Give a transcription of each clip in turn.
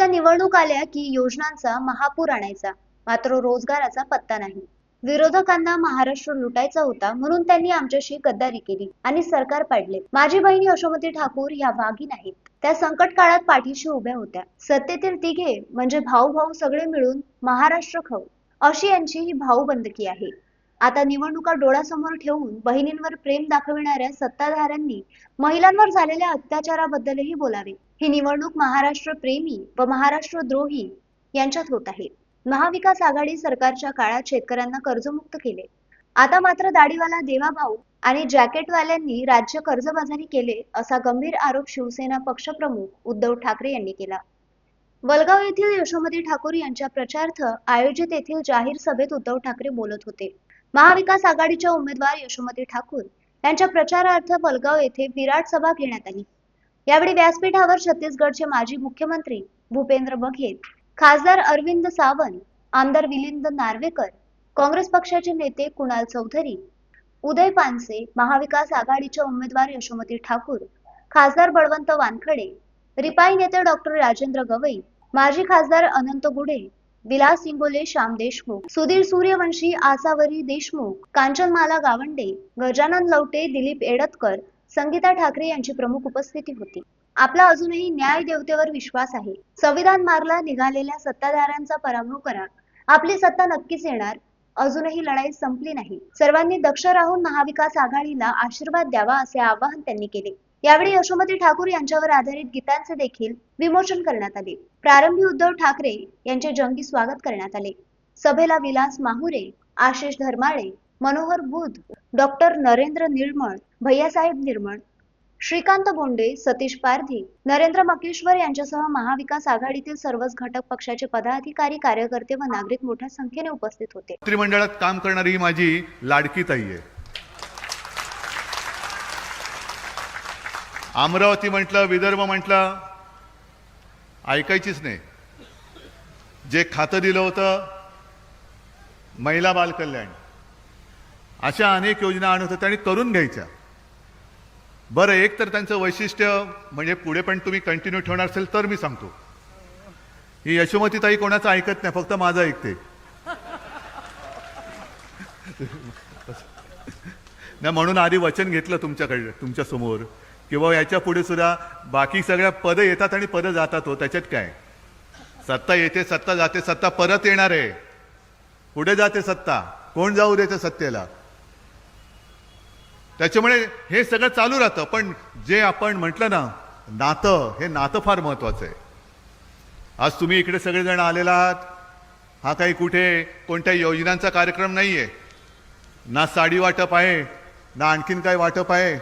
नुसत्या निवडणूक आल्या की योजनांचा महापूर आणायचा, मात्र रोजगाराचा पत्ता नाही। विरोधकांना महाराष्ट्र लुटायचा होता म्हणून त्यांनी आमच्याशी गद्दारी केली आणि सरकार पाडले। माझी बहिणी यशोमती ठाकूर ह्या वाघी नाहीत, त्या संकट काळात पाठीशी उभ्या होत्या। सत्तेतील तिघे म्हणजे भाऊ भाऊ सगळे मिळून महाराष्ट्र खाऊ, अशी यांची ही भाऊबंदकी आहे। आता निवडणुका डोळ्यासमोर ठेवून बहिणींवर प्रेम दाखविणाऱ्या सत्ताधाऱ्यांनी महिलांवर झालेल्या अत्याचाराबद्दलही बोलावे। ही निवडणूक महाराष्ट्र प्रेमी व महाराष्ट्र द्रोही यांच्यात होत आहे। महाविकास आघाडी सरकारच्या काळात शेतकऱ्यांना कर्जमुक्त केले, आता मात्र दाढीवाला देवाभाऊ आणि जॅकेटवाल्यांनी राज्य कर्जबाजारी केले, असा गंभीर आरोप शिवसेना पक्षप्रमुख उद्धव ठाकरे यांनी केला। वलगाव येथील यशोमती ठाकूर यांच्या प्रचारार्थ आयोजित येथील जाहीर सभेत उद्धव ठाकरे बोलत होते। महाविकास आघाडीच्या उमेदवार यशोमती ठाकूर यांच्या प्रचारार्थ वलगाव येथे विराट सभा घेण्यात आली। यावेळी व्यासपीठावर छत्तीसगडचे माजी मुख्यमंत्री भूपेंद्र बघेल, खासदार अरविंद सावंत, आमदार मिलिंद नार्वेकर, काँग्रेस पक्षाचे नेते कुणाल चौधरी, उदय पानसे, महाविकास आघाडीच्या उमेदवार यशोमती ठाकूर, खासदार बळवंत वानखडे, रिपाई नेते डॉक्टर राजेंद्र गवई, माजी खासदार अनंत गुढे, विलास इंगोले, श्याम देशमुख, सुधीर सूर्यवंशी, आसावरी देशमुख, कांचनमाला गावंडे, गजानन लवटे, दिलीप एडतकर, संगीता ठाकरे यांची प्रमुख उपस्थिती होती। आपला अजूनही न्याय देवतेवर विश्वास आहे। संविधान मारला निघालेल्या सत्ताधाऱ्यांचा पराभव करा, आपली सत्ता नक्कीच येणार। अजूनही लढाई संपली नाही, सर्वांनी दक्ष राहून महाविकास आघाडीला आशीर्वाद द्यावा, असे आवाहन त्यांनी केले। यावेळी यशोमती ठाकूर यांच्यावर आधारित गीतांचे देखील विमोचन करण्यात आले। प्रारंभी उद्धव ठाकरे यांचे जंगी स्वागत करण्यात आले। सभेला विलास माहुरे, आशिष धर्माळे, मनोहर बुध, डॉक्टर नरेंद्र निर्मळ, भैयासाहेब निर्मळ, श्रीकांत बोंडे, सतीश पारधी, नरेंद्र मकेश्वर यांच्यासह महाविकास आघाडीतील सर्वच घटक पक्षाचे पदाधिकारी, कार्यकर्ते व नागरिक मोठ्या संख्येने उपस्थित होते। मंत्रिमंडळात काम करणारी ही माझी लाडकी ताई आहे। अमरावती म्हटलं, विदर्भ म्हटलं, ऐकायचीच नाही। जे खातं दिलं होतं महिला बाल कल्याण, अशा अनेक योजना आणत होत्या आणि करून घ्यायच्या। बरं, एक तर त्यांचं वैशिष्ट्य म्हणजे पुढे पण तुम्ही कंटिन्यू ठेवणार असेल तर मी सांगतो, ही यशोमती ताई कोणाचं ऐकत नाही, फक्त माझं ऐकते ना। म्हणून आधी वचन घेतलं तुमच्याकडे, तुमच्या समोर, किंवा याच्या पुढे सुद्धा बाकी सगळ्या पदं येतात आणि पदं जातात हो, त्याच्यात काय। सत्ता येते, सत्ता जाते, सत्ता परत येणार आहे, पुढे जाते सत्ता, कोण जाऊ देते सत्तेला। त्याच्यामुळे हे सगळं चालू राहतं। पण जे आपण म्हटलं ना नातं, हे नातं फार महत्वाचं आहे। आज तुम्ही इकडे सगळेजण आलेला आहात, हा काही कुठे कोणत्या योजनांचा कार्यक्रम नाहीये, ना साडी वाटप आहे, ना आणखीन काय वाटप आहे,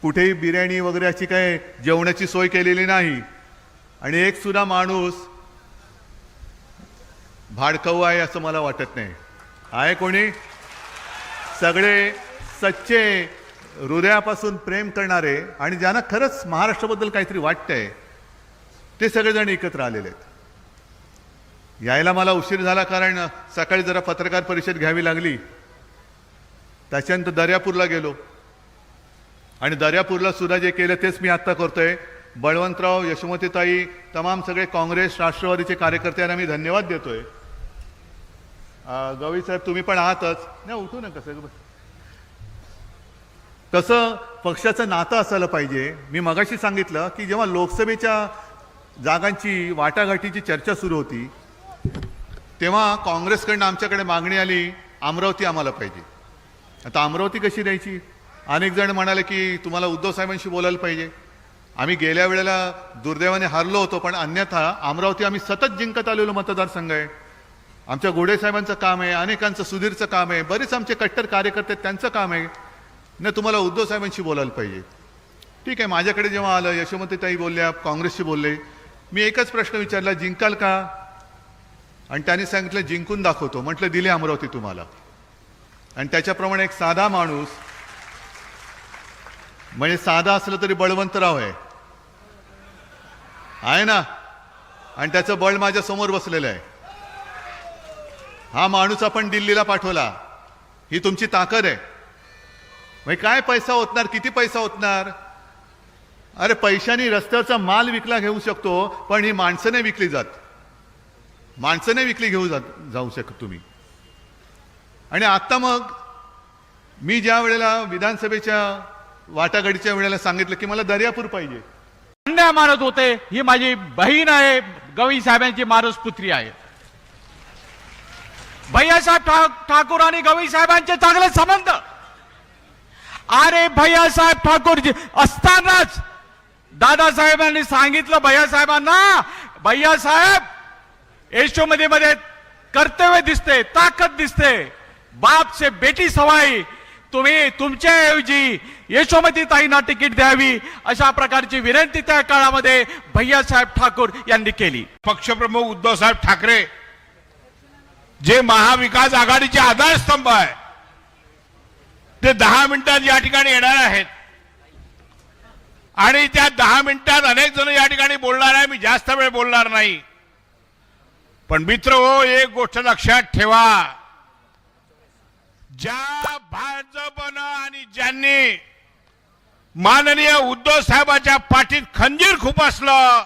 कुठेही बिर्याणी वगैरे अशी काय जेवणाची सोय केलेली नाही। आणि एक सुद्धा माणूस भाडकाऊ आहे असं मला वाटत नाही। आहे कोणी? सगळे सच्चे, हृदयापासून प्रेम करणारे आणि ज्यांना खरंच महाराष्ट्राबद्दल काहीतरी वाटतंय, ते सगळेजण एकत्र आलेले आहेत। यायला मला उशीर झाला, कारण सकाळी जरा पत्रकार परिषद घ्यावी लागली। त्याच्यानंतर दर्यापूरला गेलो आणि दर्यापूरला सुद्धा जे केलं तेच मी आत्ता करतोय। बळवंतराव, यशोमतीताई, तमाम सगळे काँग्रेस राष्ट्रवादीचे कार्यकर्त्यांना मी धन्यवाद देतोय। गवई साहेब तुम्ही पण आहातच ना, उठू नका सगळं। कसं पक्षाचं नातं असायला पाहिजे। मी मगाशी सांगितलं की जेव्हा लोकसभेच्या जागांची वाटाघाटीची चर्चा सुरू होती, तेव्हा काँग्रेसकडनं आमच्याकडे मागणी आली, अमरावती आम्हाला पाहिजे। आता अमरावती कशी द्यायची? अनेक जण म्हणाले की तुम्हाला उद्धव साहेबांशी बोलायला पाहिजे। आम्ही गेल्या वेळेला दुर्दैवाने हारलो होतो, पण अन्यथा अमरावती आम्ही सतत जिंकत आलेलो मतदारसंघ आहे। आमच्या गोडे साहेबांचं काम आहे, अनेकांचं, सुधीरचं काम आहे, बरेच आमचे कट्टर कार्यकर्ते त्यांचं काम आहे ना, तुम्हाला उद्धव साहेबांशी बोलायला पाहिजे। ठीक आहे, माझ्याकडे जेव्हा आलं, यशोमतीताई बोलल्या, काँग्रेसशी बोलले, मी एकच प्रश्न विचारला, जिंकाल का? आणि त्यांनी सांगितलं जिंकून दाखवतो। म्हटलं दिले अमरावती तुम्हाला। आणि त्याच्याप्रमाणे एक साधा माणूस, म्हणजे साधा असलं तरी बळवंतराव आहे ना, आणि त्याचं बळ माझ्या समोर बसलेलं आहे। हा माणूस आपण दिल्लीला पाठवला, ही तुमची ताकद आहे। म्हणजे काय पैसा होतणार, किती पैसा होतणार? अरे पैशाने रस्त्यावरचा माल विकला घेऊ शकतो, पण ही माणसं नाही विकली जात. माणसं नाही विकली जाऊ शकत तुम्ही. आणि आता मग मी ज्या वेळेला विधानसभेच्या वाटाघाटीच्या वेळेला सांगितलं की मला दर्यापूर पाहिजे, अन्याय मानत होते. ही माझी बहीण आहे, गवई साहेबांची मारसपुत्री आहे. भैयासाहेब ठाकूर आणि गवई साहेबांचे चांगले संबंध. अरे भैयासाहेब ठाकूर असतानाच दादासाहेबांनी सांगितलं भैयासाहेबांना, भैयासाहेब यशोमतीमध्ये कर्तव्य दिसते, ताकद दिसते, बाप से बेटी सवाई, तुम्ही तुमच्याऐवजी यशोमती ताईंना तिकीट द्यावी, अशा प्रकारची विनंती त्या काळामध्ये भैयासाहेब ठाकूर यांनी केली. पक्षप्रमुख उद्धवसाहेब ठाकरे जे महाविकास आघाडीचे आधारस्तंभ आहे, ते 10 मिनिटात या ठिकाणी येणार आहेत आणि त्या 10 मिनिटात अनेक जण या ठिकाणी बोलणार आहे. मी जास्त वेळ बोलणार नाही, पण मित्र हो, एक गोष्ट लक्षात ठेवा, ज्या भाजपनं आणि ज्यांनी माननीय उद्धव साहेबांच्या पाठीत खंजीर खुपसलं,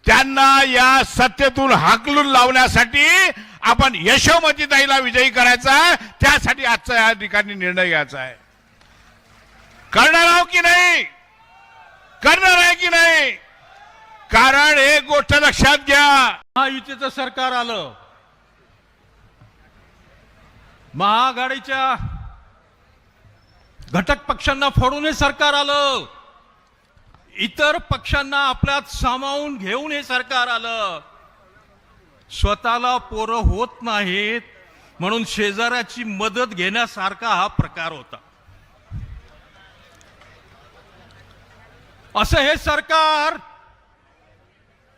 त्यांना या सत्तेतून हाकलून लावण्यासाठी आपण यशोमतीताईला विजयी करायचा आहे. त्यासाठी आजचा या ठिकाणी निर्णय घ्यायचा आहे. करणार आहोत की नाही, करणार आहे की नाही? कारण एक गोष्ट लक्षात घ्या, महायुतीचं सरकार आलं, महाआघाडीच्या घटक पक्षांना फोडून हे सरकार आलं, इतर पक्षांना आपल्यात सामावून घेऊन हे सरकार आलं. स्वतःला पोरं होत नाहीत म्हणून शेजाऱ्याची मदत घेण्यासारखा हा प्रकार होता. असं हे सरकार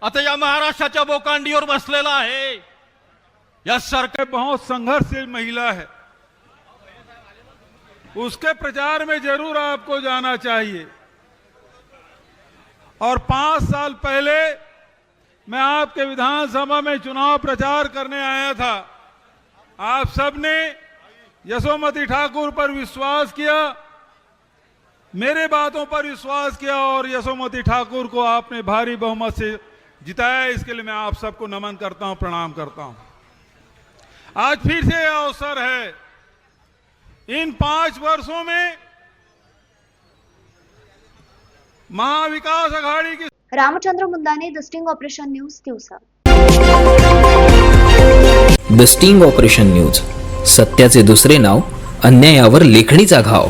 आता या महाराष्ट्राच्या बोकांडीवर बसलेलं आहे. या सरकार बहुत संघर्षशील महिला है, उसके प्रचार में जरूर आपको जाना चाहिए. और 5 साल पहले मैं आपके विधानसभा में चुनाव प्रचार करने आया था. आप सबने यशोमती ठाकुर पर विश्वास किया, मेरे बातों पर विश्वास किया और यशोमती ठाकुर को आपने भारी बहुमत से जिताया. इसके लिए मैं आप सबको नमन करता हूं, प्रणाम करता हूं. आज फिर से यह अवसर है, इन 5 वर्षों में महाविकास आघाड़ी की. Ramchandra Mundane, the sting operation news, दिवसा. द स्टिंग ऑपरेशन न्यूज, सत्याचे दुसरे नाव, अन्यायावर लेखणीचा घाव.